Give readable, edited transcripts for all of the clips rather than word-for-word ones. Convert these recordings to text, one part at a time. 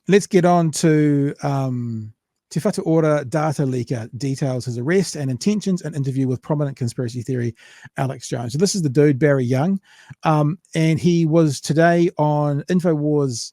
let's get on to Te Whatu Ora data leaker details his arrest and intentions and interview with prominent conspiracy theory Alex Jones. So this is the dude, Barry Young, and he was today on InfoWars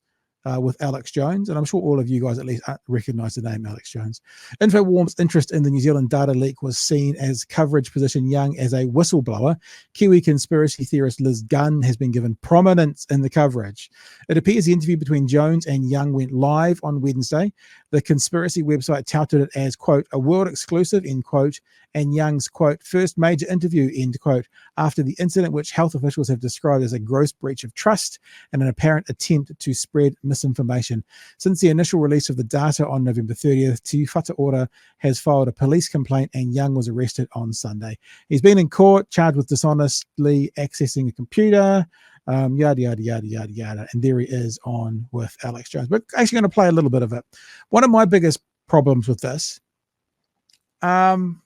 with Alex Jones, and I'm sure all of you guys at least recognize the name Alex Jones. InfoWars' interest in the New Zealand data leak was seen as coverage position Young as a whistleblower. Kiwi conspiracy theorist Liz Gunn has been given prominence in the coverage. It appears the interview between Jones and Young went live on Wednesday. The conspiracy website touted it as, quote, a world exclusive, end quote, and Young's, quote, first major interview, end quote, after the incident which health officials have described as a gross breach of trust and an apparent attempt to spread misinformation. Since the initial release of the data on November 30th, Te Whatu Ora has filed a police complaint and Young was arrested on Sunday. He's been in court, charged with dishonestly accessing a computer, yada, yada, yada, yada, yada. And there he is on with Alex Jones. We're actually going to play a little bit of it. One of my biggest problems with this, one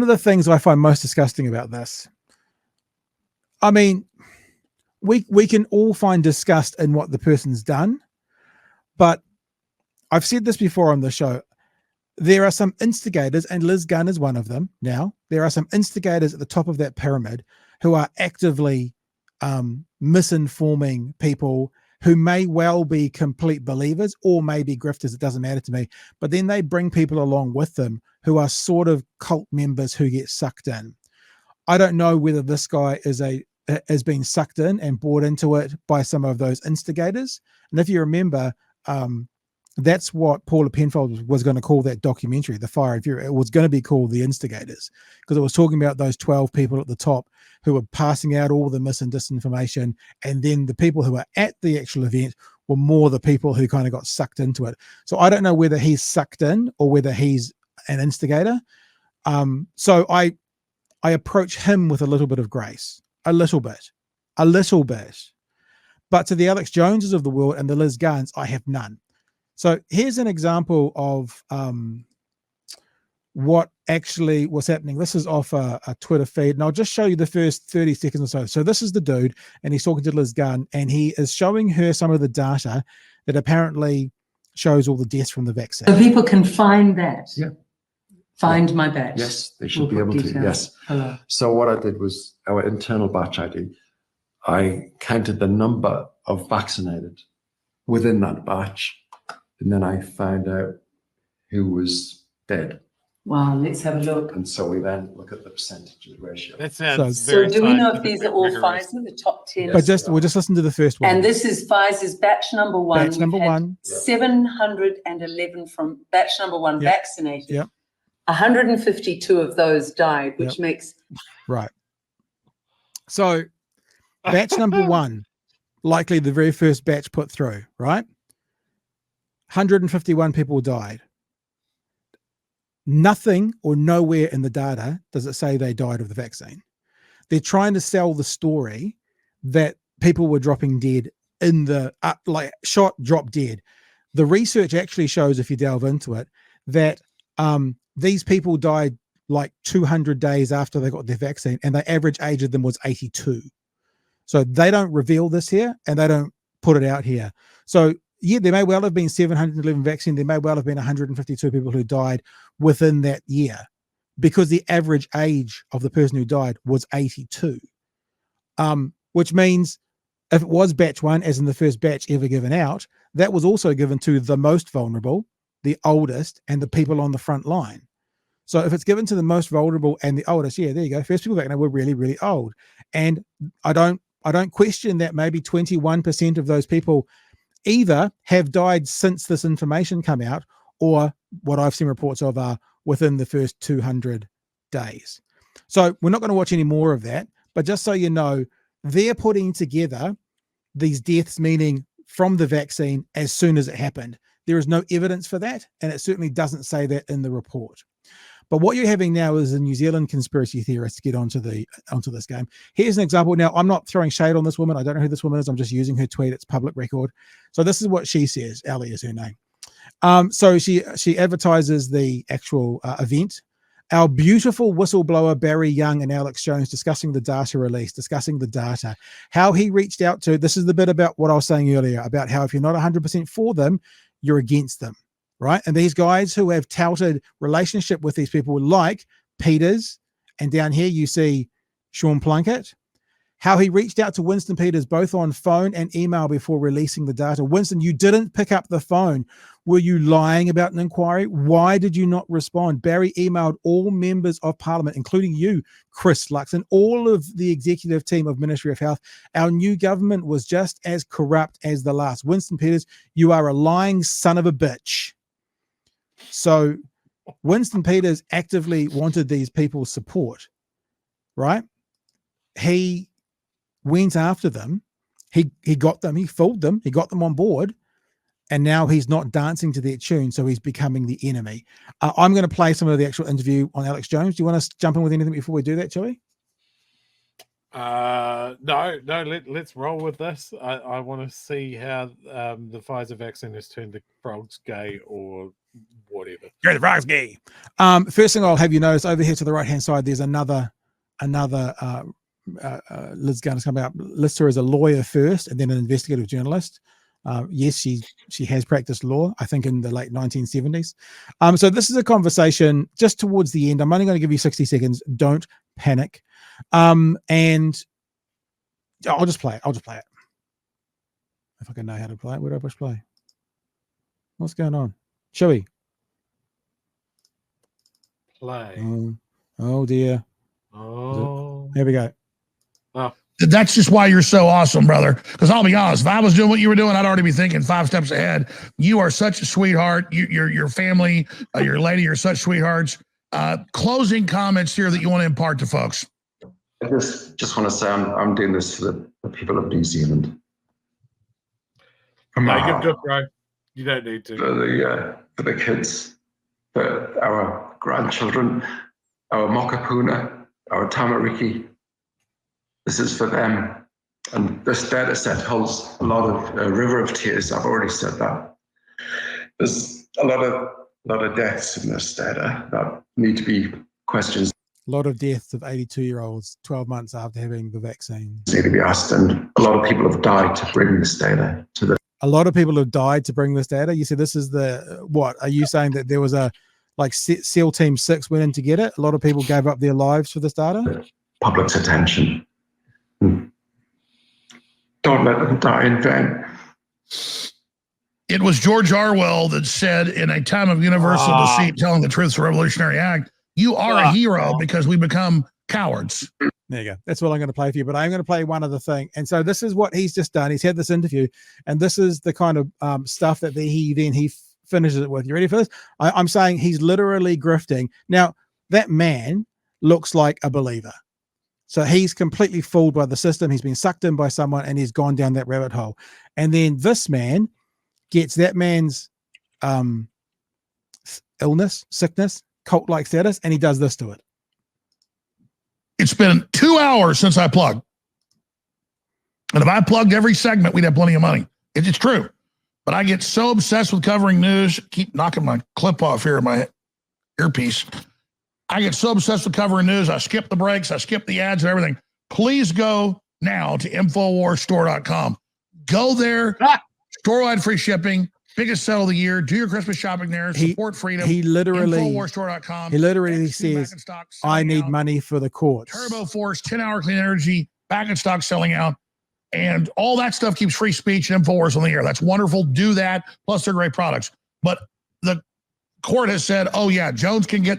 of the things I find most disgusting about this, I mean, we can all find disgust in what the person's done, but I've said this before on the show. There are some instigators, and Liz Gunn is one of them now. There are some instigators at the top of that pyramid who are actively misinforming people who may well be complete believers or may be grifters. It doesn't matter to me. But then they bring people along with them who are sort of cult members who get sucked in. I don't know whether this guy is being sucked in and bought into it by some of those instigators. And if you remember, that's what Paula Penfold was going to call that documentary, The Fire and Fury. It was going to be called The Instigators, because it was talking about those 12 people at the top who were passing out all the mis and disinformation. And then the people who were at the actual event were more the people who kind of got sucked into it. So I don't know whether he's sucked in or whether he's an instigator. So I approach him with a little bit of grace, a little bit. But to the Alex Joneses of the world and the Liz Gunns, I have none. So here's an example of what actually was happening. This is off a Twitter feed, and I'll just show you the first 30 seconds or so. So this is the dude, and he's talking to Liz Gunn, and he is showing her some of the data that apparently shows all the deaths from the vaccine. So people can find that. Yeah. Find my batch. Yes, they should be able to. Yes. Hello. So what I did was our internal batch ID. I counted the number of vaccinated within that batch, and then I found out who was dead. Wow, let's have a look. And so we then look at the percentage ratio. That sounds So very do we know if scientific, these are all rigorous. Pfizer, the top 10? But we'll just listen to the first one. And this is Pfizer's batch number one. Batch number one. 711 from batch number one Yep. vaccinated. Yep. 152 of those died, which makes... Right. So batch number one, likely the very first batch put through, right? 151 people died. Nothing or nowhere in the data does it say they died of the vaccine. They're trying to sell the story that people were dropping dead in the, like shot, drop dead. The research actually shows, if you delve into it, that these people died like 200 days after they got their vaccine, and the average age of them was 82. So they don't reveal this here, and they don't put it out here. So yeah, there may well have been 711 vaccine. There may well have been 152 people who died within that year, because the average age of the person who died was 82. Which means if it was batch one, as in the first batch ever given out, that was also given to the most vulnerable, the oldest, and the people on the front line. So if it's given to the most vulnerable and the oldest, yeah, there you go. First people vaccinated were really, really old. And I don't question that maybe 21% of those people either have died since this information come out, or what I've seen reports of are within the first 200 days. So we're not going to watch any more of that, but just so you know, they're putting together these deaths, meaning from the vaccine as soon as it happened. There is no evidence for that, and it certainly doesn't say that in the report. But what you're having now is a New Zealand conspiracy theorist get onto this game. Here's an example. Now, I'm not throwing shade on this woman. I don't know who this woman is. I'm just using her tweet. It's public record. So this is what she says. Ali is her name. So she advertises the actual event. Our beautiful whistleblower Barry Young and Alex Jones discussing the data release, discussing the data, how he reached out to, this is the bit about what I was saying earlier about how if you're not 100% for them, you're against them, right? And these guys who have touted relationship with these people like Peters, and down here you see Sean Plunkett, how he reached out to Winston Peters both on phone and email before releasing the data. Winston, you didn't pick up the phone. Were you lying about an inquiry? Why did you not respond? Barry emailed all members of Parliament, including you, Chris Lux, and all of the executive team of Ministry of Health. Our new government was just as corrupt as the last. Winston Peters, you are a lying son of a bitch. So Winston Peters actively wanted these people's support, right? He went after them. He got them. He fooled them. He got them on board. And now he's not dancing to their tune, so he's becoming the enemy. I'm going to play some of the actual interview on Alex Jones. Do you want us to jump in with anything before we do that, Chewy? No, let's roll with this. I want to see how the Pfizer vaccine has turned the frogs gay or whatever. You're the frogs gay. First thing I'll have you notice over here to the right-hand side, there's another Liz Gunn has come out. Lists her as a lawyer first and then an investigative journalist. Yes, she has practiced law, I think in the late 1970s. So this is a conversation just towards the end. I'm only going to give you 60 seconds. Don't panic. And I'll just play it. If I can know how to play it. Where do I push play? What's going on? Chewy. Play. Oh dear. Oh. Here we go. Oh. That's just why you're so awesome, brother. Because I'll be honest, if I was doing what you were doing, I'd already be thinking 5 steps ahead. You are such a sweetheart. Your family, your lady, you're such sweethearts. Closing comments here that you want to impart to folks. I just want to say I'm doing this for the people of New Zealand. Make it good, bro. You don't need to. For the kids, for our grandchildren, our Mokapuna, our Tamariki. This is for them. And this data set holds a lot of river of tears. I've already said that. There's a lot of deaths in this data that need to be questions. A lot of deaths of 82-year-olds 12 months after having the vaccine. Need to be asked, and a lot of people have died to bring this data to the. A lot of people have died to bring this data. You said this is the what? Are you saying that there was a like SEAL Team 6 went in to get it? A lot of people gave up their lives for this data. Public's attention. Don't let them die in vain. It was George Orwell that said, in a time of universal deceit, telling the truth's a revolutionary act. You are a hero because we become cowards. There you go. That's what I'm going to play for you. But I'm going to play one other thing. And so this is what he's just done. He's had this interview, and this is the kind of stuff that he finishes it with. You ready for this? I'm saying he's literally grifting. Now, that man looks like a believer. So he's completely fooled by the system. He's been sucked in by someone, and he's gone down that rabbit hole. And then this man gets that man's illness, sickness, cult-like status, and he does this to it. It's been 2 hours since I plugged. And if I plugged every segment, we'd have plenty of money. It's true. But I get so obsessed with covering news, keep knocking my clip off here, my earpiece. I get so obsessed with covering news, I skip the breaks, I skip the ads and everything. Please go now to InfoWarsStore.com. Go there, store-wide free shipping, biggest sale of the year, do your Christmas shopping there, support freedom. He literally, InfoWarsStore.com. He literally says, I need money for the courts. Turbo Force, 10-hour clean energy, back in stock selling out. And all that stuff keeps free speech and InfoWars on the air. That's wonderful. Do that. Plus, they're great products. But the court has said, oh, yeah, Jones can get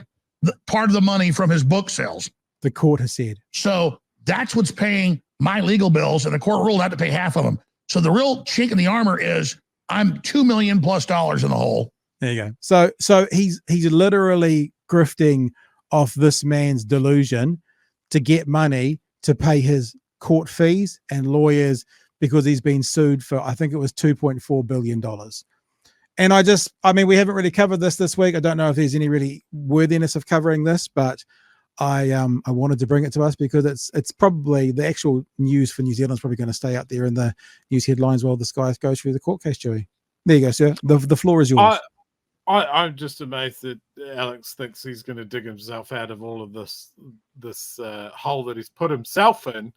part of the money from his book sales. The court has said. So that's what's paying my legal bills, and the court ruled I had to pay half of them. So the real chink in the armor is I'm $2 million+ in the hole. There you go. So he's literally grifting off this man's delusion to get money to pay his court fees and lawyers because he's been sued for, I think it was $2.4 billion. And I mean, we haven't really covered this week. I don't know if there's any really worthiness of covering this, but I wanted to bring it to us because it's probably the actual news for New Zealand is probably going to stay out there in the news headlines while this guy goes through the court case, Joey. There you go, sir. The floor is yours. I'm just amazed that Alex thinks he's going to dig himself out of all of this hole that he's put himself in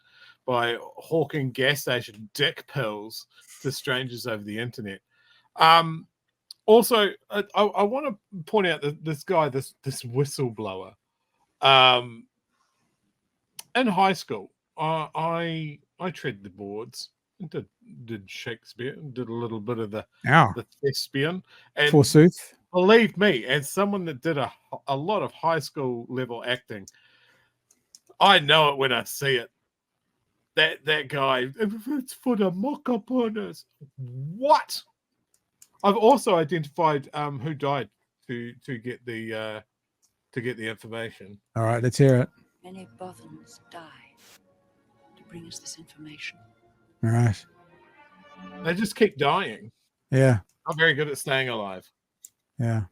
by hawking gas station dick pills to strangers over the internet. Also, I want to point out that this guy, this whistleblower, in high school, I tread the boards. Did Shakespeare, did a little bit of the thespian, and forsooth. Believe me, as someone that did a lot of high school level acting, I know it when I see it. That guy, it's for the mock-up honors. What? I've also identified who died to get the information. All right, let's hear it. Many Bothans died to bring us this information. All right. They just keep dying. Yeah. I'm very good at staying alive. Yeah.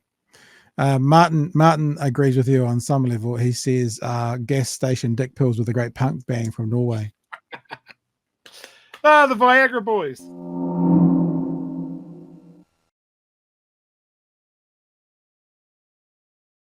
Martin agrees with you on some level. He says gas station dick pills with a great punk band from Norway. The Viagra Boys.